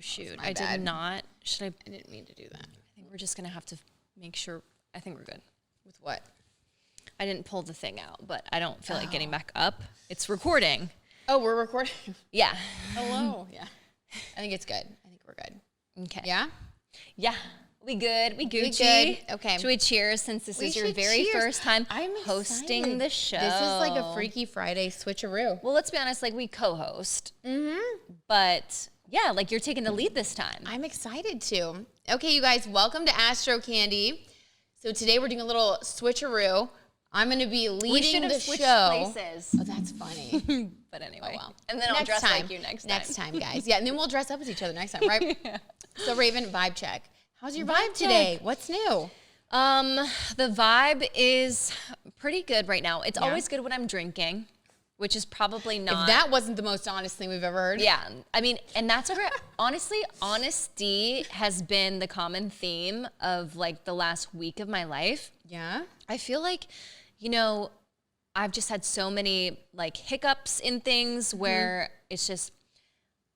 shoot. My bad. Did not. I didn't mean to do that. I think we're just going to have to make sure. I think we're good. With what? I didn't pull the thing out, but I don't feel like getting back up. It's recording. Oh, we're recording? Yeah. Hello. Yeah. I think it's good. I think we're good. Okay. Yeah? Yeah. We good. We Gucci. We good. Okay. Should we cheers since this is your should very cheers. first time I'm hosting excited. the show? This is like a Freaky Friday switcheroo. Well, let's be honest, like we co-host. But yeah, like you're taking the lead this time. I'm excited to. Okay, you guys, welcome to Astro Candy. So today we're doing a little switcheroo. I'm going to be leading the switched show. places. Oh, that's funny. But anyway. Oh, well. And then I'll dress like you next time. Next time, guys. Yeah, and then we'll dress up as each other next time, right? Yeah. So, Raven, vibe check. How's your vibe today? What's new? The vibe is pretty good right now. It's Yeah. always good when I'm drinking, which is probably not. If that wasn't the most honest thing we've ever heard. Yeah. I mean, and that's okay. Honestly, honesty has been the common theme of like the last week of my life. Yeah? I feel like, you know, I've just had so many like hiccups in things where it's just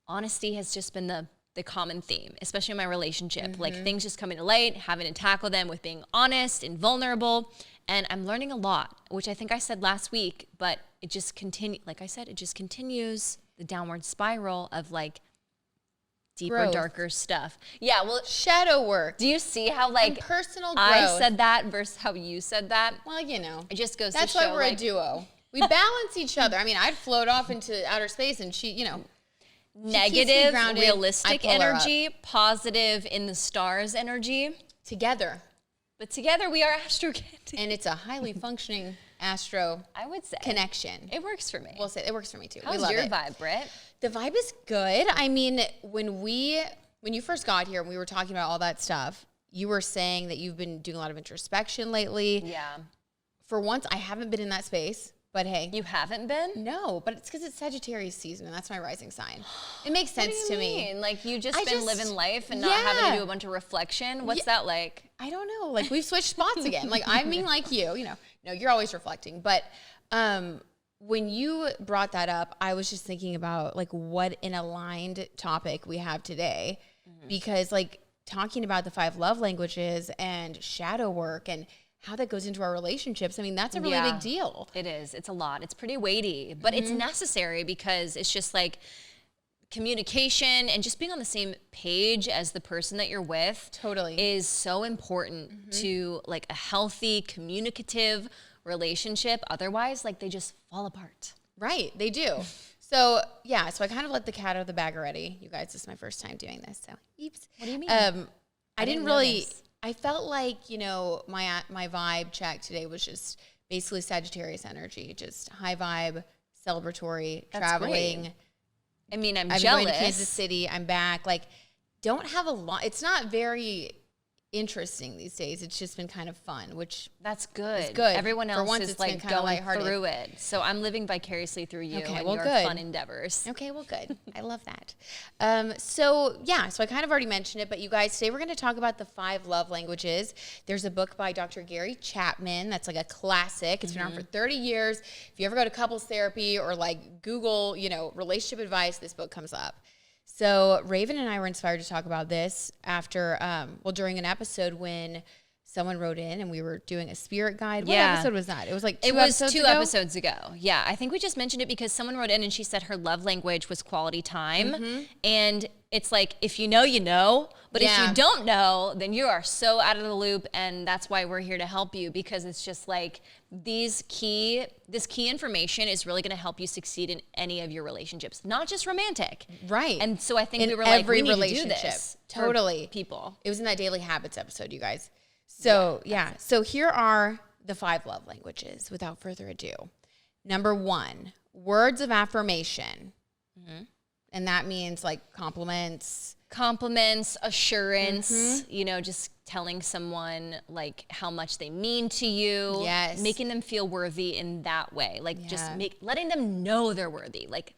honesty has just been the common theme, especially in my relationship. Like things just coming to light, having to tackle them with being honest and vulnerable. And I'm learning a lot, which I think I said last week, but it just continues. Like I said, it just continues the downward spiral of like deeper, Growth. darker stuff. Yeah. Well, Shadow work. do you see how like And personal growth. I said that versus how you said that? Well, you know. It just goes That's to show why we're like, a duo. We balance each other. I mean, I'd float off into outer space and she, you know. negative, grounded. realistic I pull her energy, positive in the stars energy. Together. But together we are Astro Candy. And it's a highly funcking astro I would say connection. it works for me. We'll say it works for me too. How's we love your it. vibe, Britt? The vibe is good. I mean, when you first got here and we were talking about all that stuff, you were saying that you've been doing a lot of introspection lately. Yeah. For once, I haven't been in that space, but hey. You haven't been? No, but it's because it's Sagittarius season and that's my rising sign. It makes sense to me. Like you I been just- living life and not having yeah. to do a bunch of reflection. What's that like? I don't know. Like we've switched spots again. Like I mean, like you know, no, you're always reflecting. But when you brought that up, I was just thinking about like what an aligned topic we have today, because like talking about the 5 love languages and shadow work and how that goes into our relationships. I mean, that's a really big deal. It is. It's a lot. It's pretty weighty, but it's necessary because it's just like communication and just being on the same page as the person that you're with Totally. is so important to like a healthy communicative relationship. Otherwise, like they just fall apart. Right, they do. So yeah, so I kind of let the cat out of the bag already. You guys, this is my first time doing this, so oops. What do you mean? I didn't know really. this. I felt like, you know, my vibe check today was just basically Sagittarius energy, just high vibe, celebratory, That's traveling. great. I mean, I'm I've been jealous. going to Kansas City. I'm back. Like, don't have a lot. It's not very interesting these days. It's just been kind of fun, which That's good. It's good. Everyone For else once is it's been like kinda going lighthearted. through it. So I'm living vicariously through you Okay, and well, your good. fun endeavors. okay, well, good. I love that. So I kind of already mentioned it, but you guys, today we're going to talk about the 5 love languages. There's a book by Dr. Gary Chapman that's like a classic. It's been around for 30 years. If you ever go to couples therapy or like Google, you know, relationship advice, this book comes up. So Raven and I were inspired to talk about this after, during an episode when someone wrote in and we were doing a spirit guide. What episode was that? It was like 2 episodes ago? episodes ago. Yeah, I think we just mentioned it because someone wrote in and she said her love language was quality time. And it's like, if you know, you know. But if Yeah. you don't know, then you are so out of the loop. And that's why we're here to help you, because it's just like this key information is really going to help you succeed in any of your relationships, not just romantic. Right. And so I think In we were like, every we need to do relationship. this. for Totally. people. It was in that Daily Habits episode, you guys. So, So here are the 5 love languages without further ado. Number 1, words of affirmation. And that means like compliments. Assurance, you know, just telling someone like how much they mean to you. Yes. Making them feel worthy in that way. Like just Yeah. letting them know they're worthy, like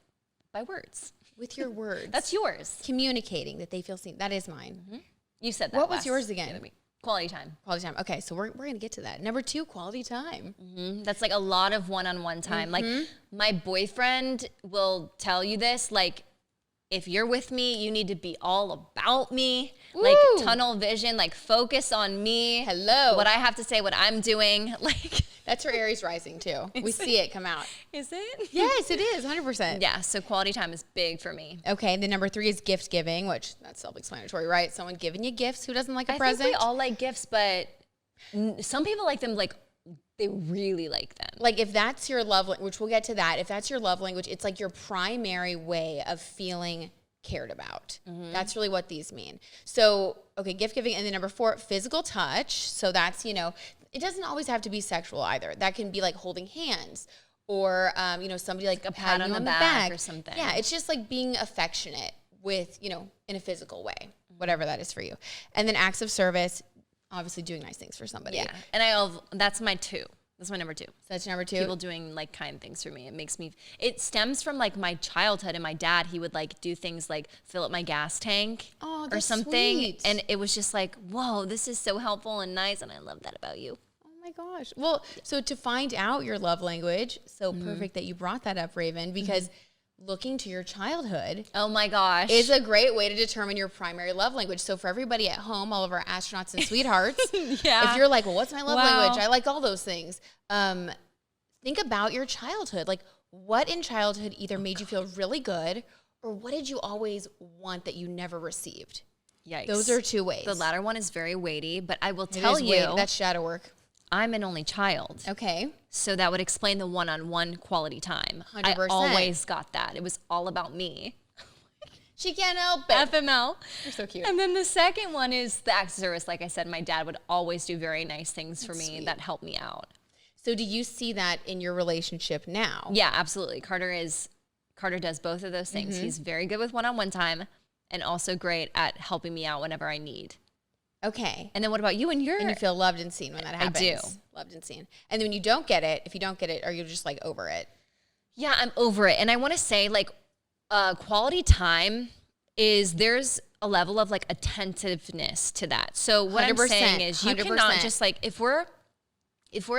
by words. With your words. That's yours. Communicating that they feel seen. That is mine. You said that. What was last yours the again? other week. Quality time. Quality time. Okay, so we're going to get to that. Number 2, quality time. That's like a lot of one-on-one time. Like my boyfriend will tell you this, like if you're with me, you need to be all about me. Woo. Like tunnel vision, like focus on me. Hello. What I have to say, what I'm doing. Like That's for Aries rising too. We see it come out. Is it? Yes, it is, 100%. Yeah, so quality time is big for me. Okay, then number 3 is gift giving, which that's self-explanatory, right? Someone giving you gifts. Who doesn't like a present? I think we all like gifts, but some people like them, like they really like them. Like if that's your love language, which we'll get to that, if that's your love language, it's like your primary way of feeling cared about. That's really what these mean. So, okay, gift giving. And then number 4, physical touch. So that's, you know, it doesn't always have to be sexual either. That can be like holding hands or, you know, somebody like a pat on the back or something. Yeah, it's just like being affectionate with, you know, in a physical way, whatever that is for you. And then acts of service, obviously doing nice things for somebody. Yeah, and that's my 2. That's my number 2. So that's number 2. People doing like kind things for me. It stems from like my childhood, and my dad, he would like do things like fill up my gas tank or something. Sweet. And it was just like, whoa, this is so helpful and nice. And I love that about you. Oh my gosh. Well, so to find out your love language, so perfect that you brought that up, Raven, because looking to your childhood. Oh my gosh. Is a great way to determine your primary love language. So for everybody at home, all of our astronauts and sweethearts, if you're like, well, what's my love language? I like all those things. Think about your childhood. Like what in childhood either made you feel really good or what did you always want that you never received? Yikes. Those are 2 ways. The latter one is very weighty, but I will tell you. That's shadow work. I'm an only child. Okay. So that would explain the one-on-one quality time. 100%. I always got that. It was all about me. She can't help it. FML. You're so cute. And then the second one is the acts of service. Like I said, my dad would always do very nice things for me sweet. that helped me out. So do you see that in your relationship now? Yeah, absolutely. Carter does both of those things. He's very good with one-on-one time and also great at helping me out whenever I need. Okay. And then what about you and your? And you feel loved and seen when that happens. I do. Loved and seen. And then when you don't get it, if you don't get it, are you just like over it? Yeah, I'm over it. And I want to say like quality time there's a level of like attentiveness to that. So what I'm saying is you 100%. Cannot just like, if we're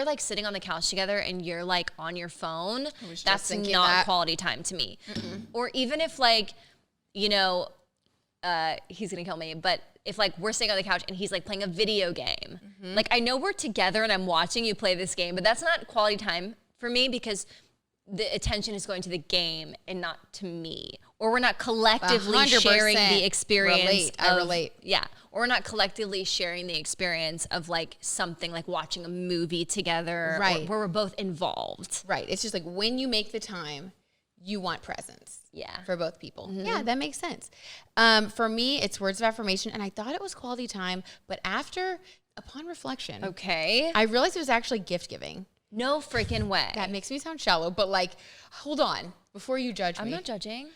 like sitting on the couch together and you're like on your phone, that's not quality time to me. Or even if like, you know, he's gonna kill me, but if like we're sitting on the couch and he's like playing a video game, like I know we're together and I'm watching you play this game, but that's not quality time for me because the attention is going to the game and not to me. Or we're not collectively sharing the experience. I relate. Yeah. Or we're not collectively sharing the experience of like something like watching a movie together. Right. Or where we're both involved. Right. It's just like when you make the time, you want presence. Yeah. For both people. Yeah, that makes sense. For me, it's words of affirmation. And I thought it was quality time. But upon reflection. Okay. I realized it was actually gift giving. No freaking way. That makes me sound shallow. But like, hold on. Before you judge me. I'm not judging.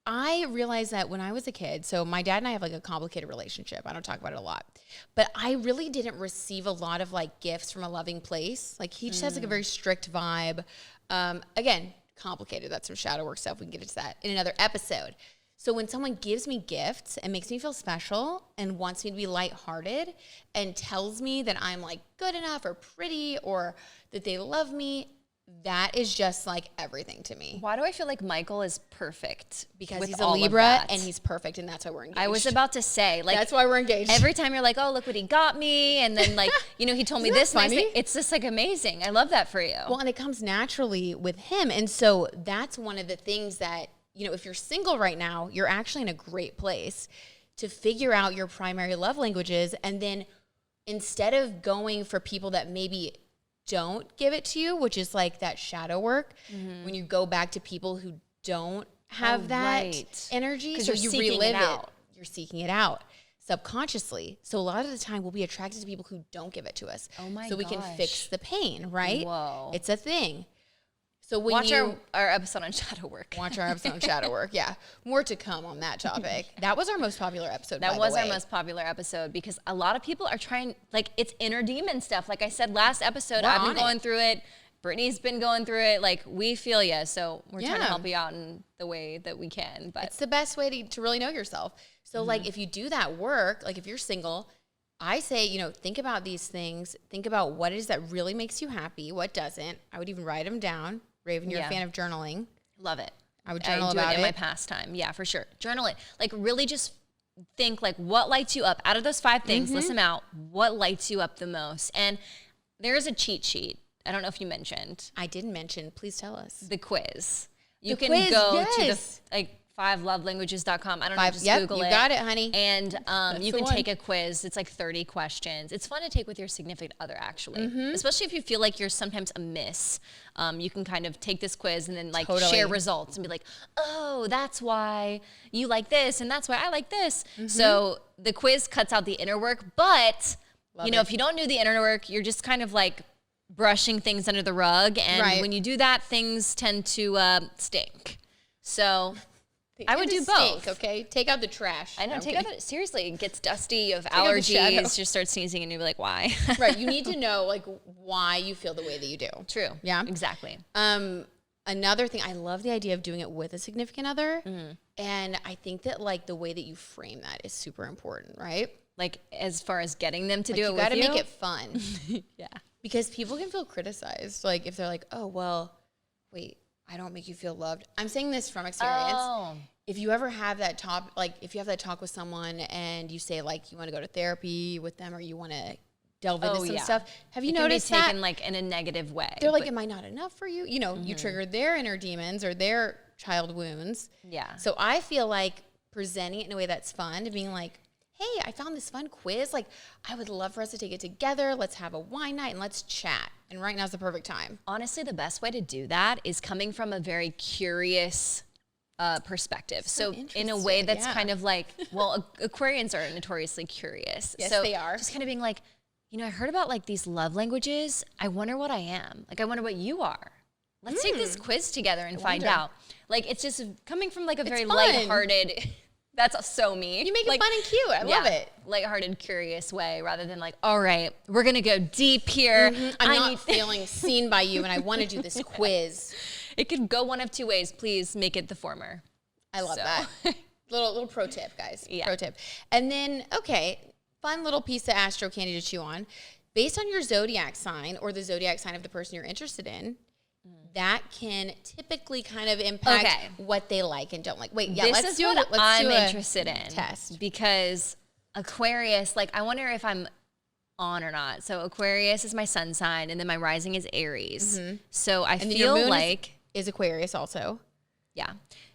I realized that when I was a kid, so my dad and I have like a complicated relationship. I don't talk about it a lot. But I really didn't receive a lot of like gifts from a loving place. Like he just has like a very strict vibe. Again, complicated. That's some shadow work stuff. We can get into that in another episode. So when someone gives me gifts and makes me feel special and wants me to be lighthearted and tells me that I'm like good enough or pretty or that they love me, that is just like everything to me. Why do I feel like Michael is perfect? Because he's a Libra and he's perfect, and that's why we're engaged. I was about to say, like, that's why we're engaged. Every time you're like, oh, look what he got me, and then like, you know, he told me this nice thing. It's just like amazing. I love that for you. Well, and it comes naturally with him, and so that's one of the things that, you know, if you're single right now, you're actually in a great place to figure out your primary love languages, and then instead of going for people that maybe don't give it to you, which is like that shadow work, when you go back to people who don't have that energy, so you relive it. You're seeking it out subconsciously. So a lot of the time we'll be attracted to people who don't give it to us. Oh my gosh. So we can fix the pain, right? Whoa. It's a thing. So when watch our episode on shadow work. Watch our episode on shadow work. Yeah. More to come on that topic. That was our most popular episode, by the way. That was our most popular episode because a lot of people are trying, like, it's inner demon stuff. Like I said last episode, I've been going through it. Brittany's been going through it. Like, we feel you. So we're trying to help you out in the way that we can. But it's the best way to really know yourself. So, like, if you do that work, like if you're single, I say, you know, think about these things. Think about what it is that really makes you happy, what doesn't. I would even write them down. Raven, you're a fan of journaling. Love it. I would journal do about it in my pastime. Yeah, for sure. Journal it. Like really just think like what lights you up out of those 5 things. List them out. What lights you up the most? And there is a cheat sheet. I don't know if you mentioned. I didn't mention. Please tell us. The quiz. You The can quiz, go yes. to the 5lovelanguages.com. I don't know, just Google it. You got it, honey. And you the can one. take a quiz. It's like 30 questions. It's fun to take with your significant other, actually. Especially if you feel like you're sometimes a miss. You can kind of take this quiz and then like share results and be like, oh, that's why you like this and that's why I like this. So the quiz cuts out the inner work, but if you don't do the inner work, you're just kind of like brushing things under the rug. And when you do that, things tend to stink. So I would do both. Stink, okay, take out the trash. I know. Seriously, it gets dusty. You have allergies. Just start sneezing, and you'll be like, "Why?" Right. You need to know like why you feel the way that you do. True. Yeah. Exactly. Another thing, I love the idea of doing it with a significant other, and I think that like the way that you frame that is super important, right? Like as far as getting them to do it with you, you got to make it fun. Yeah. Because people can feel criticized, like if they're like, "Oh, well, wait, I don't make you feel loved." I'm saying this from experience. Oh. If you ever have that talk, like if you have that talk with someone and you say like you want to go to therapy with them or you want to delve into some stuff, have you noticed that? It can be taken that? like in a negative way. They're like, am I not enough for you? You know, you triggered their inner demons or their child wounds. Yeah. So I feel like presenting it in a way that's fun, being like, hey, I found this fun quiz. Like, I would love for us to take it together. Let's have a wine night and let's chat. And right now's the perfect time. Honestly, the best way to do that is coming from a very curious perspective. So in a way that's kind of like, well, Aquarians are notoriously curious. Yes, so they are. Just kind of being like, I heard about like these love languages. I wonder what I am. Like, I wonder what you are. Let's take this quiz together and find out. Like, it's just coming from like a very lighthearted, that's so me. You make it fun and cute. I love it. Lighthearted, curious way rather than like, all right, we're going to go deep here. I'm not feeling seen by you and I want to do this quiz. It could go one of 2 ways. Please make it the former. I love that. Little pro tip, guys. Yeah. Pro tip. And then, okay, fun little piece of astro candy to chew on. Based on your zodiac sign or the zodiac sign of the person you're interested in, that can typically kind of impact what they like and don't like. Wait, yeah, let's do what I'm interested in. Test. Because Aquarius, like, I wonder if I'm on or not. So Aquarius is my sun sign, and then my rising is Aries. So I feel like is Aquarius also. Yeah.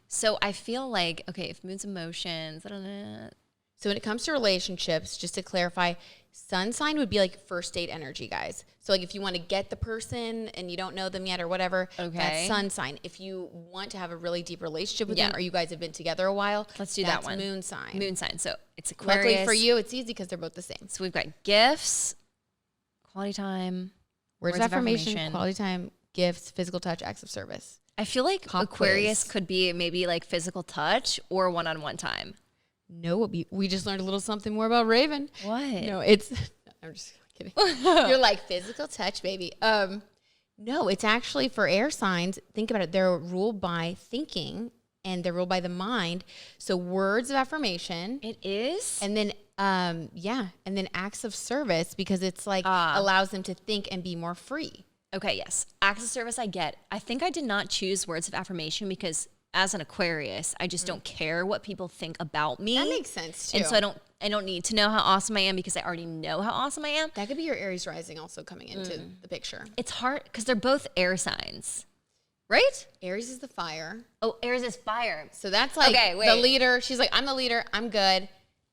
So I feel like, okay, if mood's emotions, So when it comes to relationships, just to clarify, sun sign would be like first date energy, guys. So like if you want to get the person and you don't know them yet or whatever, that's sun sign. If you want to have a really deep relationship with them or you guys have been together a while, let's do that one. Moon sign. Moon sign. So it's Aquarius. Luckily for you, it's easy because they're both the same. So we've got gifts, quality time, words of affirmation, quality time, gifts, physical touch, acts of service. I feel like Aquarius could be maybe like physical touch or one-on-one time. No, we just learned a little something more about Raven. What? No, I'm just kidding. You're like physical touch, baby. No, it's actually for air signs. Think about it. They're ruled by thinking and they're ruled by the mind. So words of affirmation. It is? And then, and then acts of service because it's like allows them to think and be more free. Okay, yes. Acts of service I get. I think I did not choose words of affirmation because as an Aquarius, I just don't care what people think about me. That makes sense too. And so I don't need to know how awesome I am because I already know how awesome I am. That could be your Aries rising also coming into the picture. It's hard because they're both air signs, right? Aries is the fire. Oh, Aries is fire. So that's like the leader. She's like, I'm the leader. I'm good.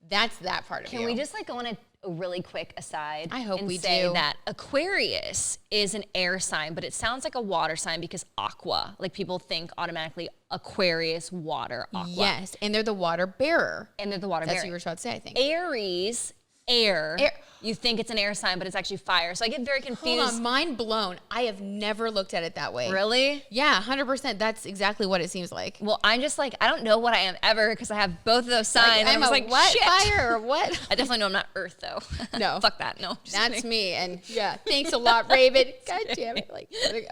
That's that part of you. Can we just like go on a really quick aside? I hope and we say do. that Aquarius is an air sign, but it sounds like a water sign because aqua. Like people think automatically Aquarius, water, aqua. Yes, and they're the water bearer. And they're the water bearer. That's what you were about to say, I think. Aries, air. You think it's an air sign, but it's actually fire. So I get very confused. Hold on, mind blown. I have never looked at it that way. Really? Yeah, 100%. That's exactly what it seems like. Well, I'm just like, I don't know what I am ever because I have both of those signs. Like, I'm just like, what? Shit. Fire or what? I definitely know I'm not Earth though. No. Fuck that. No. That's me. And yeah, thanks a lot, Raven. God damn it. Like,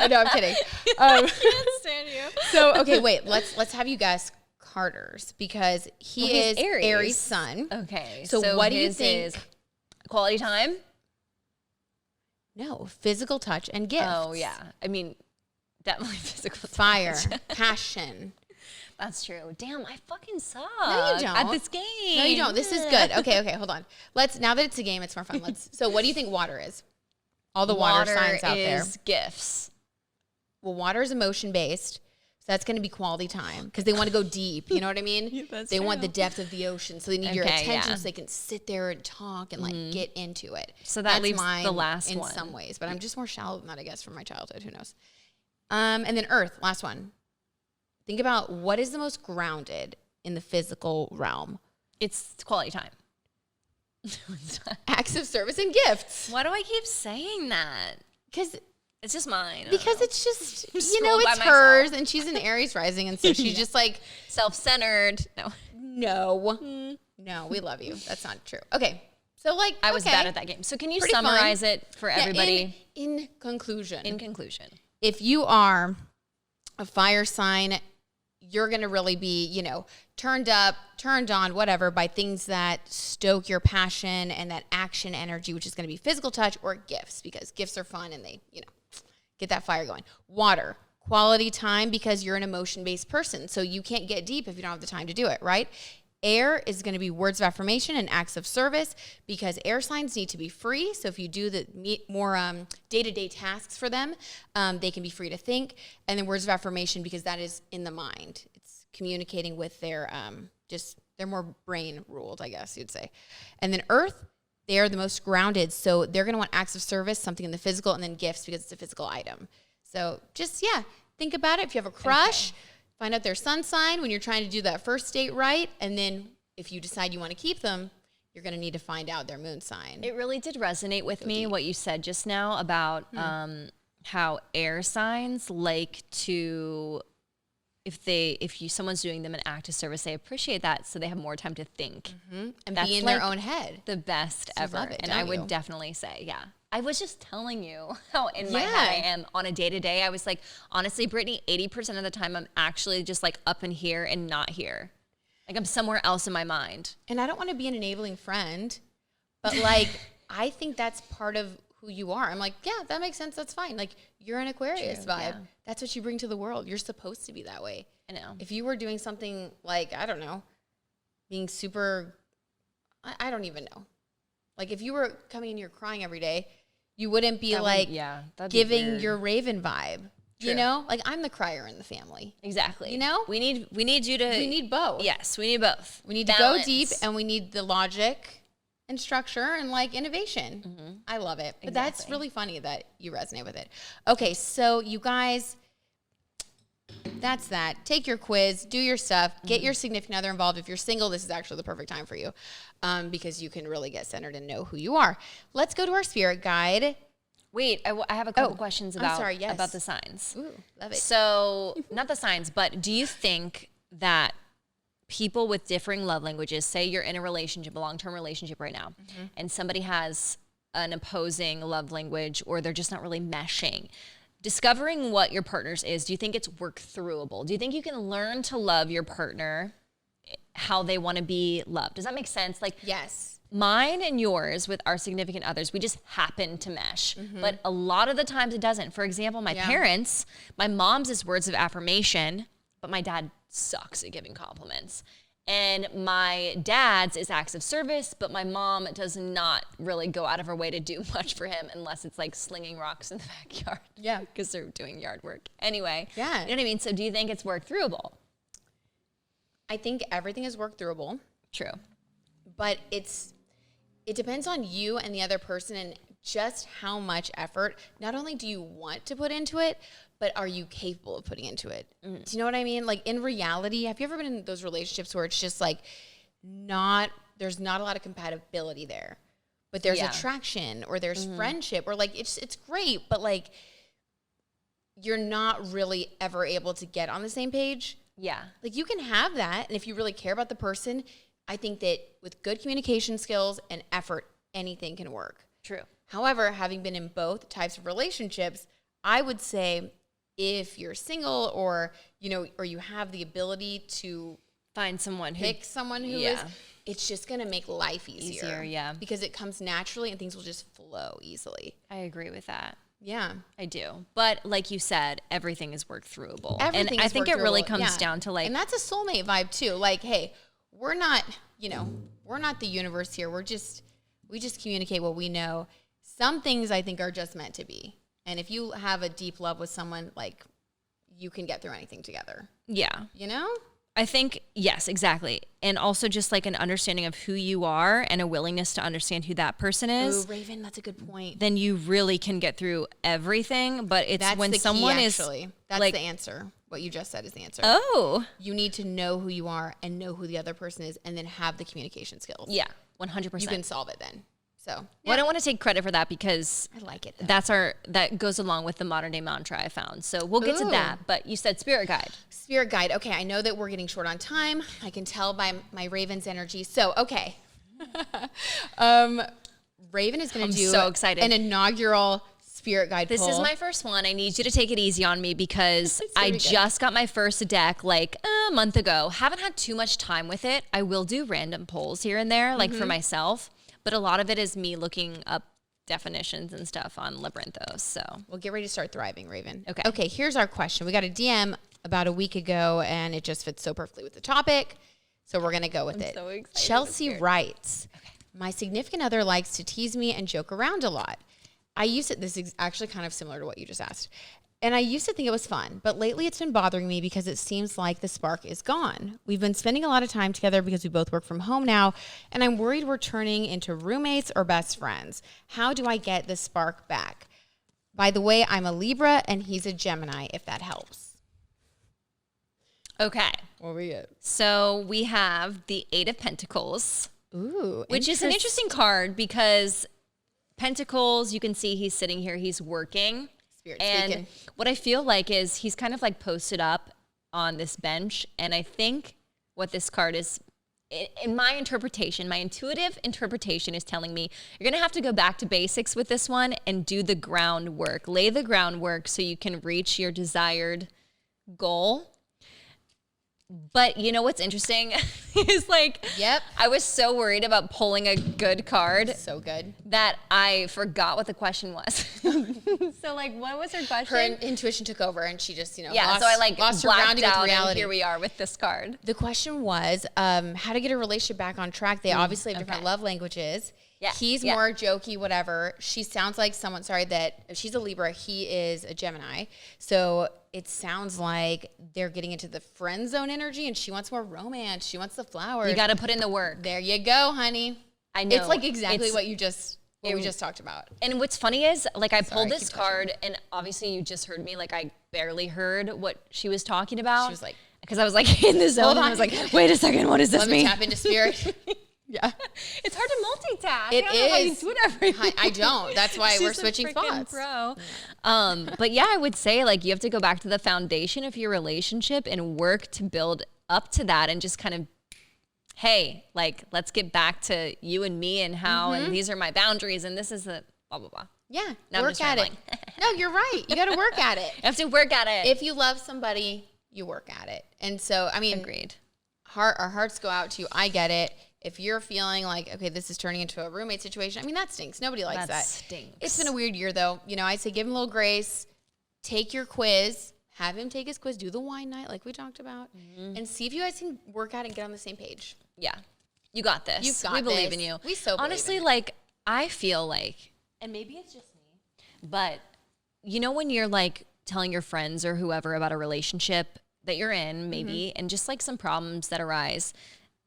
no, I'm kidding. I can't stand you. So, okay, wait. Let's have you guess Carter's because he is Aries sun. Okay. So what do you think? Is quality time? No, physical touch and gifts. Oh yeah. I mean, definitely physical touch. Fire, passion. That's true. Damn, I fucking suck. No, you don't. At this game. No, you don't. This is good. Okay, hold on. Now that it's a game, it's more fun. So what do you think water is? All the water signs out there. Water is gifts. Well, water is emotion-based. So that's going to be quality time because they want to go deep. You know what I mean? Yeah, they want the depth of the ocean. So they need your attention so they can sit there and talk and like get into it. So that's leaves mine the last in one. some ways. But I'm just more shallow than that, I guess, from my childhood. Who knows? And then earth, last one. Think about what is the most grounded in the physical realm. It's quality time. Acts of service and gifts. Why do I keep saying that? Because it's just mine. Because it's just, Scroll it's hers, and she's an Aries rising, and so she's just like self-centered. No, we love you. That's not true. Okay, so like I was bad at that game. So can you Pretty summarize it for everybody? In conclusion, If you are a fire sign, you're going to really be, turned up, turned on, whatever, by things that stoke your passion and that action energy, which is going to be physical touch or gifts, because gifts are fun and they, get that fire going. Water, quality time, because you're an emotion-based person. So you can't get deep if you don't have the time to do it, right? Air is going to be words of affirmation and acts of service, because air signs need to be free. So if you do the more day-to-day tasks for them, they can be free to think. And then words of affirmation, because that is in the mind. It's communicating with their, they're more brain ruled, I guess you'd say. And then earth, they are the most grounded. So they're going to want acts of service, something in the physical, and then gifts because it's a physical item. So just, think about it. If you have a crush, find out their sun sign when you're trying to do that first date right. And then if you decide you want to keep them, you're going to need to find out their moon sign. It really did resonate with me, what you said just now about how air signs like to, if someone's doing them an act of service, they appreciate that, so they have more time to think. And be in their own head. The best ever. Love it, and I would definitely say, I was just telling you how in my head I am on a day-to-day. I was like, honestly, Brittany, 80% of the time I'm actually just like up in here and not here. Like I'm somewhere else in my mind. And I don't want to be an enabling friend, but like, I think that's part of who you are. I'm like, that makes sense. That's fine. Like you're an Aquarius vibe. Yeah. That's what you bring to the world. You're supposed to be that way. I know. If you were doing something like, I don't know, being super, I don't even know. Like if you were coming in here crying every day, you wouldn't be giving your Raven vibe. True. Like I'm the crier in the family. Exactly. We need both. Yes, we need both. We need Balance. To go deep, and we need the logic and structure and like innovation. Mm-hmm. I love it. But that's really funny that you resonate with it. Okay, so you guys, that's that. Take your quiz, do your stuff, get your significant other involved. If you're single, this is actually the perfect time for you, because you can really get centered and know who you are. Let's go to our spirit guide. Wait, I have a couple questions about the signs. Ooh, love it. So, not the signs, but do you think that people with differing love languages, say you're in a relationship, a long-term relationship right now, and somebody has an opposing love language or they're just not really meshing, discovering what your partner's is, do you think it's work-throughable? Do you think you can learn to love your partner how they want to be loved? Does that make sense? Like, yes. Mine and yours with our significant others, we just happen to mesh. But a lot of the times it doesn't. For example, my parents, my mom's is words of affirmation, but my dad sucks at giving compliments. And my dad's is acts of service, but my mom does not really go out of her way to do much for him unless it's like slinging rocks in the backyard. Yeah. Because they're doing yard work. Anyway. Yeah. You know what I mean? So do you think it's work throughable? I think everything is work throughable. True. But it depends on you and the other person and just how much effort, not only do you want to put into it, but are you capable of putting into it? Do you know what I mean? Like in reality, have you ever been in those relationships where it's just like there's not a lot of compatibility there, but there's attraction or there's friendship or like it's great, but like you're not really ever able to get on the same page? Yeah. Like you can have that, and if you really care about the person, I think that with good communication skills and effort, anything can work. True. However, having been in both types of relationships, I would say if you're single or you have the ability to find someone pick someone who is, it's just going to make life easier. Yeah. Because it comes naturally and things will just flow easily. I agree with that. Yeah. I do. But like you said, everything is work throughable. Everything and I is think work it really throughable. comes down to like, and that's a soulmate vibe too. Like, hey, we're not, we're not the universe here. We just communicate what we know. Some things I think are just meant to be. And if you have a deep love with someone, like, you can get through anything together. yeah. You know? I think, yes, exactly. And also just like an understanding of who you are and a willingness to understand who that person is. Ooh, Raven, that's a good point. Then you really can get through everything. But it's That's when the someone key, is actually. That's like, the answer. What you just said is the answer. oh, You need to know who you are and know who the other person is and then have the communication skills. yeah, 100%. You can solve it then. So, Well, I don't want to take credit for that because I like it though. that goes along with the modern day mantra I found. So we'll get to Ooh. that. But you said spirit guide. Spirit guide. Okay, I know that we're getting short on time. I can tell by my Raven's energy. So, okay. Raven is going to do so excited. an inaugural spirit guide This pull. is my first one. I need you to take it easy on me because It's I gonna be good. just got my first deck like a month ago. Haven't had too much time with it. I will do random polls here and there, like for myself, but a lot of it is me looking up definitions and stuff on Labyrinthos. So Well, get ready to start thriving, Raven. Okay. Okay, here's our question. We got a DM about a week ago, and it just fits so perfectly with the topic. So we're going to go with it. so excited. Chelsey writes, my significant other likes to tease me and joke around a lot. This is actually kind of similar to what you just asked. And I used to think it was fun, but lately it's been bothering me because it seems like the spark is gone. We've been spending a lot of time together because we both work from home now, and I'm worried we're turning into roommates or best friends. How do I get the spark back? By the way, I'm a Libra and he's a Gemini, if that helps. okay. What we get? So we have the Eight of Pentacles, Ooh, which is an interesting card because Pentacles, you can see he's sitting here, he's working. Spirit And speaking. what I feel like is he's kind of like posted up on this bench. And I think what this card is, in my interpretation, my intuitive interpretation is telling me you're going to have to go back to basics with this one and do the groundwork, lay the groundwork so you can reach your desired goal. But you know what's interesting is like, Yep. I was so worried about pulling a good card So good. that I forgot what the question was. So like, what was her question? Her intuition took over and she just, Yeah, lost, so I like lost her blacked grounding with out, and reality. here we are with this card. The question was how to get a relationship back on track. They obviously have different okay. love languages. Yeah, He's yeah. more jokey, whatever. She sounds like someone, that she's a Libra. He is a Gemini. So it sounds like they're getting into the friend zone energy and she wants more romance. She wants the flowers. You got to put in the work. There you go, honey. I know. It's like exactly It's- what we just talked about. And what's funny is, like, I pulled Sorry, this keep touching. card, and obviously you just heard me. Like, I barely heard what she was talking about. She was like, because I was like in the zone. Hold And on. I was like, wait a second, what does this Let me mean? tap into spirit. Yeah. It's hard to multitask. It I don't know how you is. do it everything. I don't. That's why we're She's a switching freaking spots. Pro. But yeah, I would say like you have to go back to the foundation of your relationship and work to build up to that and just kind of, hey, like let's get back to you and me and how and these are my boundaries and this is the blah blah blah. Yeah. No, I'm work just at it. rambling. No, you're right. You got to work at it. You have to work at it. If you love somebody, you work at it. And so, I mean, Agreed. our hearts go out to you. I get it. If you're feeling like, okay, this is turning into a roommate situation, I mean, that stinks. Nobody likes That that. stinks. It's been a weird year, though. I say give him a little grace. Take your quiz. Have him take his quiz. Do the wine night like we talked about. And see if you guys can work out and get on the same page. Yeah. You got this. You've got we believe this. in you. We so believe honestly in you. like I feel like, and maybe it's just me, but you know when you're like telling your friends or whoever about a relationship that you're in, maybe, and just like some problems that arise,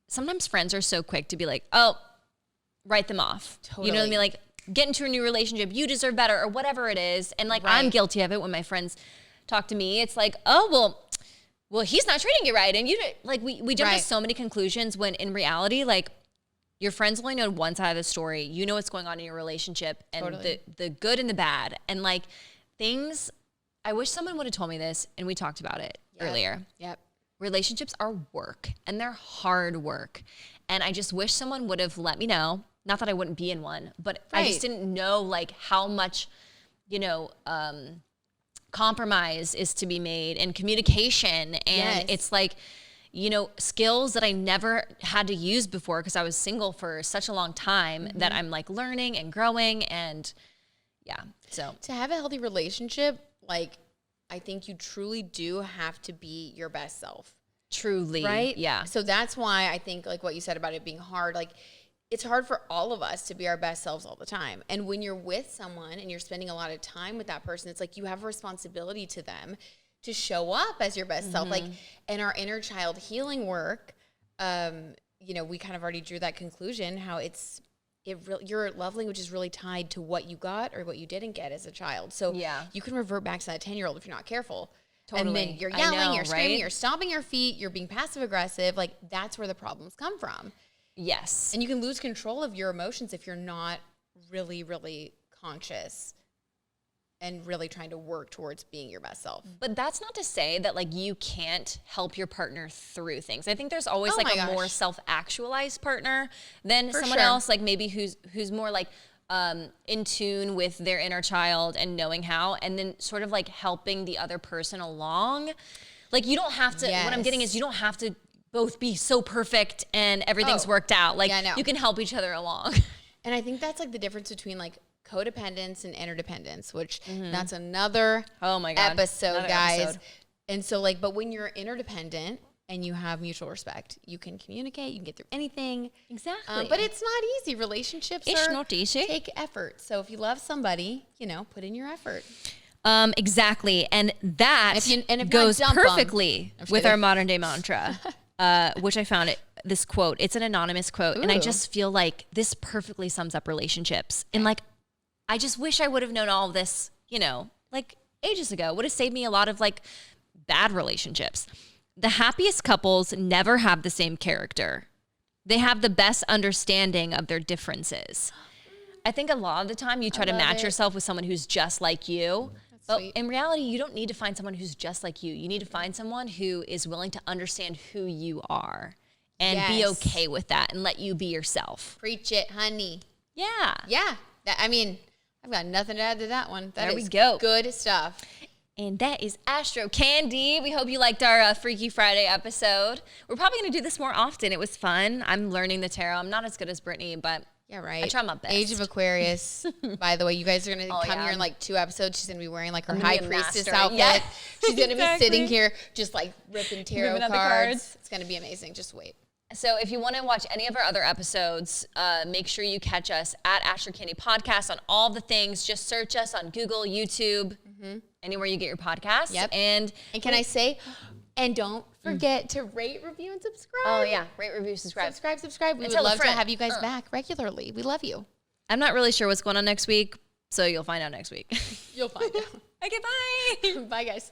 sometimes friends are so quick to be like, oh, write them off. You know what I Totally. mean? Like get into a new relationship, you deserve better or whatever it is. And like I'm Right. guilty of it when my friends talk to me. It's like, oh, well, he's not treating you right. And you like we jump Right. to so many conclusions when in reality, like your friends only know one side of the story. You know what's going on in your relationship and Totally. the good and the bad. And like things, I wish someone would have told me this and we talked about it earlier. Yep. Relationships are work and they're hard work. And I just wish someone would have let me know. Not that I wouldn't be in one, but I just Right. didn't know like how much, compromise is to be made and communication. And Yes. it's like, skills that I never had to use before because I was single for such a long time that I'm like learning and growing. And yeah. So to have a healthy relationship, like, I think you truly do have to be your best self. truly. Right? Yeah. So that's why I think, like what you said about it being hard, like, it's hard for all of us to be our best selves all the time. And when you're with someone and you're spending a lot of time with that person, it's like you have a responsibility to them to show up as your best self. Like, in our inner child healing work, you know, we kind of already drew that conclusion, how your love language is really tied to what you got or what you didn't get as a child. So you can revert back to that 10-year-old if you're not careful. Totally. And then you're yelling, you're screaming, right? You're stomping your feet, you're being passive aggressive. Like, that's where the problems come from. Yes. And you can lose control of your emotions if you're not really, really conscious and really trying to work towards being your best self. But that's not to say that, like, you can't help your partner through things. I think there's always more self-actualized partner than someone else, like maybe who's more like in tune with their inner child and knowing how, and then sort of like helping the other person along. Like, you don't have to, what I'm getting is you don't have to both be so perfect and everything's worked out. Like, you can help each other along. And I think that's like the difference between like codependence and interdependence, which that's another episode, guys. And so, like, but when you're interdependent and you have mutual respect, you can communicate, you can get through anything. Exactly. But it's not easy. Relationships not easy. Take effort. So if you love somebody, you know, put in your effort. Exactly. And that goes perfectly with our modern day mantra, which I found this quote. It's an anonymous quote. Ooh. And I just feel like this perfectly sums up relationships. And like, I just wish I would have known all of this, you know, like ages ago. Would have saved me a lot of like bad relationships. The happiest couples never have the same character. They have the best understanding of their differences. I think a lot of the time you try to match yourself with someone who's just like you. But in reality, you don't need to find someone who's just like you. You need to find someone who is willing to understand who you are and be okay with that and let you be yourself. Preach it, honey. Yeah. Yeah. I mean, I've got nothing to add to that one. There we go. Good stuff. And that is Astro Candy. We hope you liked our Freaky Friday episode. We're probably going to do this more often. It was fun. I'm learning the tarot. I'm not as good as Brittany, but yeah, right. I try my best. Age of Aquarius. By the way, you guys are going to come here in like 2 episodes. She's going to be wearing like her high priestess outfit. Yeah. She's going to be sitting here just like ripping tarot cards. It's going to be amazing. Just wait. So if you want to watch any of our other episodes, make sure you catch us at Astro Candy Podcast on all the things. Just search us on Google, YouTube, anywhere you get your podcasts. Yep. And can I say, and don't forget to rate, review, and subscribe. Oh, yeah. Rate, review, subscribe. Subscribe. We would love to have you guys back regularly. We love you. I'm not really sure what's going on next week, so you'll find out next week. You'll find out. Okay, bye. Bye, guys.